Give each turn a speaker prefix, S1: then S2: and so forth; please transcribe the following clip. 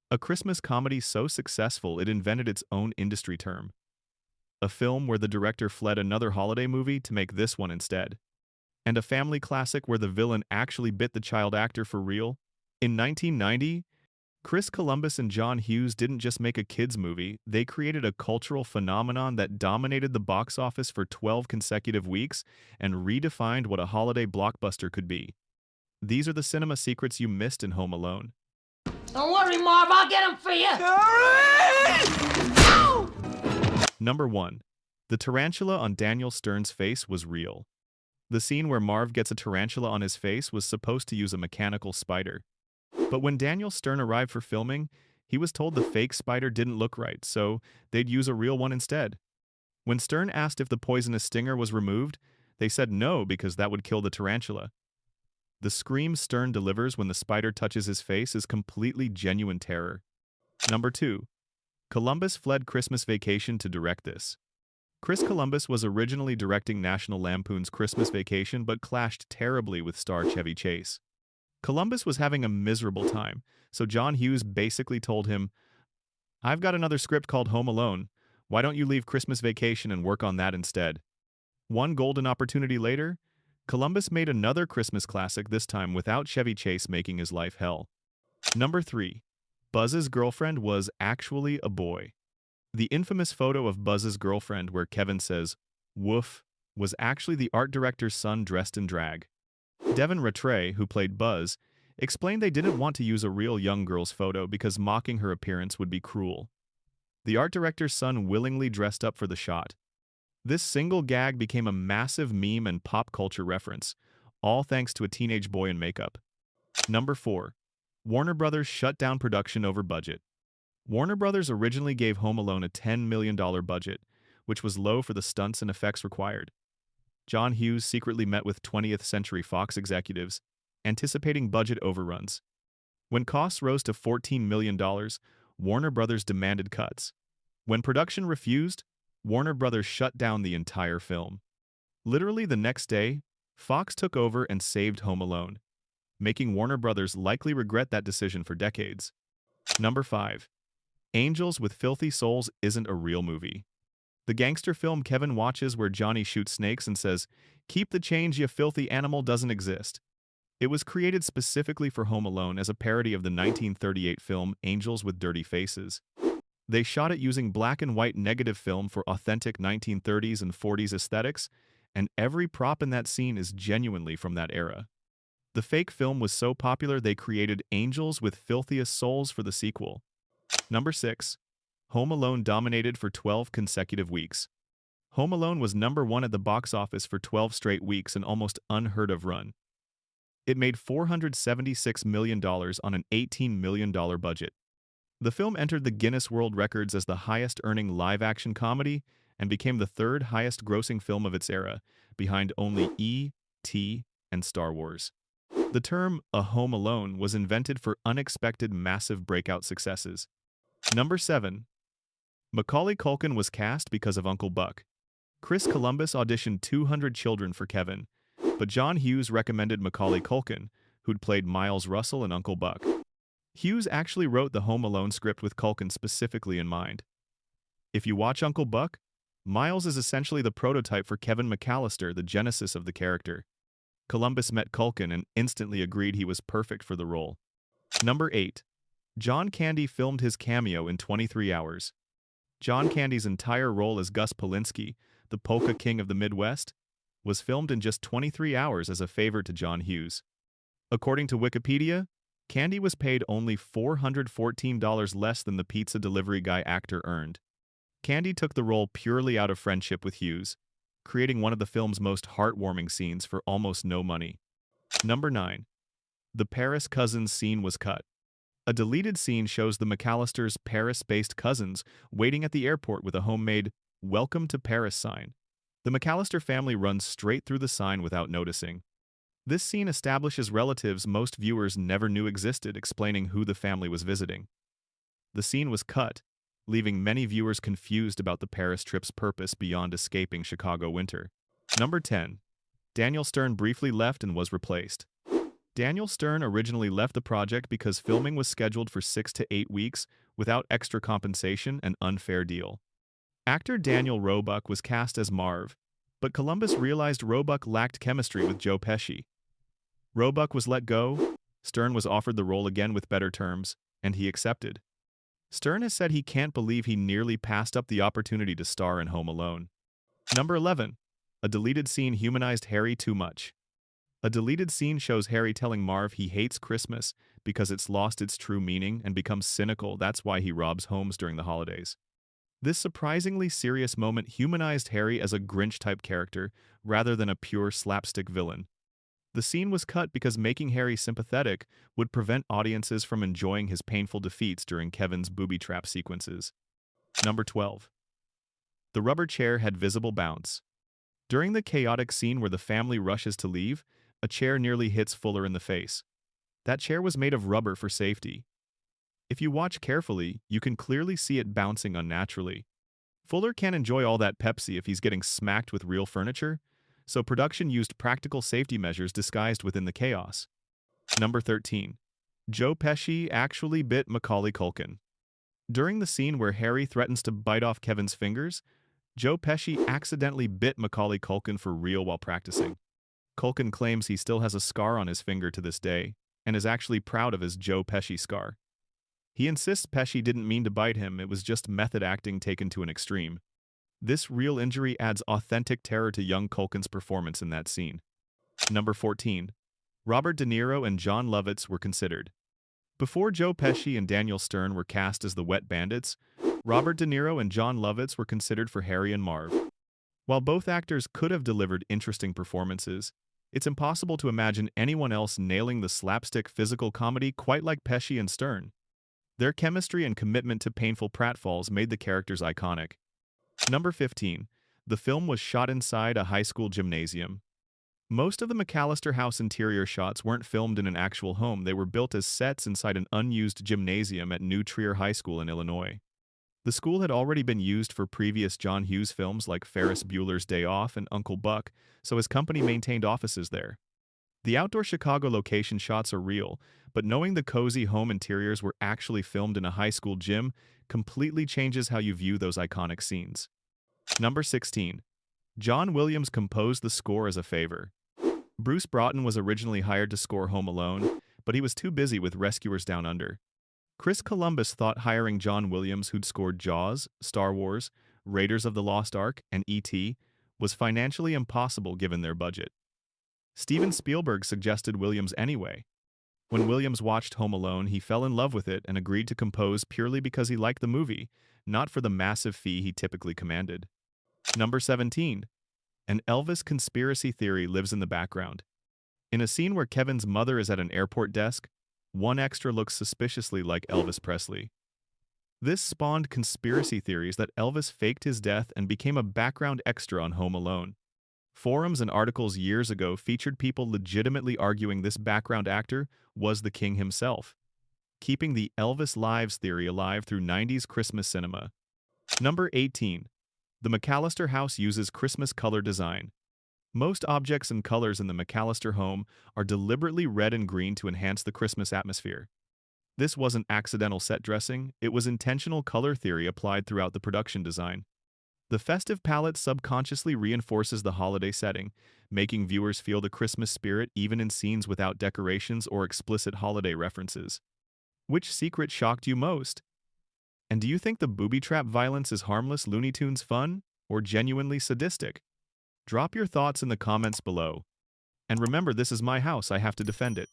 S1: A Christmas comedy so successful it invented its own industry term. A film where the director fled another holiday movie to make this one instead. And a family classic where the villain actually bit the child actor for real. In 1990, Chris Columbus and John Hughes didn't just make a kids movie, they created a cultural phenomenon that dominated the box office for 12 consecutive weeks and redefined what a holiday blockbuster could be. These are the cinema secrets you missed in Home Alone.
S2: Don't worry, Marv, I'll get him for you!
S1: Number 1. The tarantula on Daniel Stern's face was real. The scene where Marv gets a tarantula on his face was supposed to use a mechanical spider. But when Daniel Stern arrived for filming, he was told the fake spider didn't look right, so they'd use a real one instead. When Stern asked if the poisonous stinger was removed, they said no because that would kill the tarantula. The scream Stern delivers when the spider touches his face is completely genuine terror. Number 2. Columbus fled Christmas Vacation to direct this. Chris Columbus was originally directing National Lampoon's Christmas Vacation but clashed terribly with star Chevy Chase. Columbus was having a miserable time, so John Hughes basically told him, "I've got another script called Home Alone. Why don't you leave Christmas Vacation and work on that instead?" One golden opportunity later, Columbus made another Christmas classic, this time without Chevy Chase making his life hell. Number 3. Buzz's girlfriend was actually a boy. The infamous photo of Buzz's girlfriend where Kevin says, "Woof," was actually the art director's son dressed in drag. Devin Rattray, who played Buzz, explained they didn't want to use a real young girl's photo because mocking her appearance would be cruel. The art director's son willingly dressed up for the shot. This single gag became a massive meme and pop culture reference, all thanks to a teenage boy in makeup. Number 4. Warner Brothers shut down production over budget. Warner Brothers originally gave Home Alone a $10 million budget, which was low for the stunts and effects required. John Hughes secretly met with 20th Century Fox executives, anticipating budget overruns. When costs rose to $14 million, Warner Brothers demanded cuts. When production refused, Warner Brothers shut down the entire film. Literally the next day, Fox took over and saved Home Alone, making Warner Brothers likely regret that decision for decades. Number 5. Angels with Filthy Souls isn't a real movie. The gangster film Kevin watches where Johnny shoots snakes and says, "Keep the change, you filthy animal," doesn't exist. It was created specifically for Home Alone as a parody of the 1938 film Angels with Dirty Faces. They shot it using black and white negative film for authentic 1930s and 40s aesthetics, and every prop in that scene is genuinely from that era. The fake film was so popular they created Angels with Filthiest Souls for the sequel. Number 6. Home Alone dominated for 12 consecutive weeks. Home Alone was number 1 at the box office for 12 straight weeks, an almost unheard of run. It made $476 million on an $18 million budget. The film entered the Guinness World Records as the highest-earning live-action comedy and became the third highest-grossing film of its era, behind only E.T. and Star Wars. The term "a Home Alone" was invented for unexpected massive breakout successes. Number 7. Macaulay Culkin was cast because of Uncle Buck. Chris Columbus auditioned 200 children for Kevin, but John Hughes recommended Macaulay Culkin, who'd played Miles Russell in Uncle Buck. Hughes actually wrote the Home Alone script with Culkin specifically in mind. If you watch Uncle Buck, Miles is essentially the prototype for Kevin McCallister, the genesis of the character. Columbus met Culkin and instantly agreed he was perfect for the role. Number 8. John Candy filmed his cameo in 23 hours. John Candy's entire role as Gus Polinski, the polka king of the Midwest, was filmed in just 23 hours as a favor to John Hughes. According to Wikipedia, Candy was paid only $414 less than the pizza delivery guy actor earned. Candy took the role purely out of friendship with Hughes, creating one of the film's most heartwarming scenes for almost no money. Number 9. The Paris Cousins scene was cut. A deleted scene shows the McCallisters' Paris-based cousins waiting at the airport with a homemade "Welcome to Paris" sign. The McCallister family runs straight through the sign without noticing. This scene establishes relatives most viewers never knew existed, explaining who the family was visiting. The scene was cut, leaving many viewers confused about the Paris trip's purpose beyond escaping Chicago winter. Number 10. Daniel Stern briefly left and was replaced. Daniel Stern originally left the project because filming was scheduled for 6 to 8 weeks without extra compensation, an unfair deal. Actor Daniel Roebuck was cast as Marv, but Columbus realized Roebuck lacked chemistry with Joe Pesci. Roebuck was let go, Stern was offered the role again with better terms, and he accepted. Stern has said he can't believe he nearly passed up the opportunity to star in Home Alone. Number 11. A deleted scene humanized Harry too much. A deleted scene shows Harry telling Marv he hates Christmas because it's lost its true meaning and becomes cynical. That's why he robs homes during the holidays. This surprisingly serious moment humanized Harry as a Grinch-type character rather than a pure slapstick villain. The scene was cut because making Harry sympathetic would prevent audiences from enjoying his painful defeats during Kevin's booby trap sequences. Number 12. The rubber chair had visible bounce. During the chaotic scene where the family rushes to leave, a chair nearly hits Fuller in the face. That chair was made of rubber for safety. If you watch carefully, you can clearly see it bouncing unnaturally. Fuller can't enjoy all that Pepsi if he's getting smacked with real furniture, so production used practical safety measures disguised within the chaos. Number 13. Joe Pesci actually bit Macaulay Culkin. During the scene where Harry threatens to bite off Kevin's fingers, Joe Pesci accidentally bit Macaulay Culkin for real while practicing. Culkin claims he still has a scar on his finger to this day, and is actually proud of his Joe Pesci scar. He insists Pesci didn't mean to bite him, it was just method acting taken to an extreme. This real injury adds authentic terror to young Culkin's performance in that scene. Number 14. Robert De Niro and Jon Lovitz were considered. Before Joe Pesci and Daniel Stern were cast as the Wet Bandits, Robert De Niro and Jon Lovitz were considered for Harry and Marv. While both actors could have delivered interesting performances, it's impossible to imagine anyone else nailing the slapstick physical comedy quite like Pesci and Stern. Their chemistry and commitment to painful pratfalls made the characters iconic. Number 15. The film was shot inside a high school gymnasium. Most of the McCallister house interior shots weren't filmed in an actual home, they were built as sets inside an unused gymnasium at New Trier High School in Illinois. The school had already been used for previous John Hughes films like Ferris Bueller's Day Off and Uncle Buck, so his company maintained offices there. The outdoor Chicago location shots are real, but knowing the cozy home interiors were actually filmed in a high school gym completely changes how you view those iconic scenes. Number 16. John Williams composed the score as a favor. Bruce Broughton was originally hired to score Home Alone, but he was too busy with Rescuers Down Under. Chris Columbus thought hiring John Williams, who'd scored Jaws, Star Wars, Raiders of the Lost Ark, and E.T., was financially impossible given their budget. Steven Spielberg suggested Williams anyway. When Williams watched Home Alone, he fell in love with it and agreed to compose purely because he liked the movie, not for the massive fee he typically commanded. Number 17. An Elvis conspiracy theory lives in the background. In a scene where Kevin's mother is at an airport desk, one extra looks suspiciously like Elvis Presley. This spawned conspiracy theories that Elvis faked his death and became a background extra on Home Alone. Forums and articles years ago featured people legitimately arguing this background actor was the king himself, keeping the Elvis Lives theory alive through 90s Christmas cinema. Number 18. The McCallister house uses Christmas color design. Most objects and colors in the McCallister home are deliberately red and green to enhance the Christmas atmosphere. This wasn't accidental set dressing, it was intentional color theory applied throughout the production design. The festive palette subconsciously reinforces the holiday setting, making viewers feel the Christmas spirit even in scenes without decorations or explicit holiday references. Which secret shocked you most? And do you think the booby trap violence is harmless Looney Tunes fun or genuinely sadistic? Drop your thoughts in the comments below. And remember, this is my house, I have to defend it.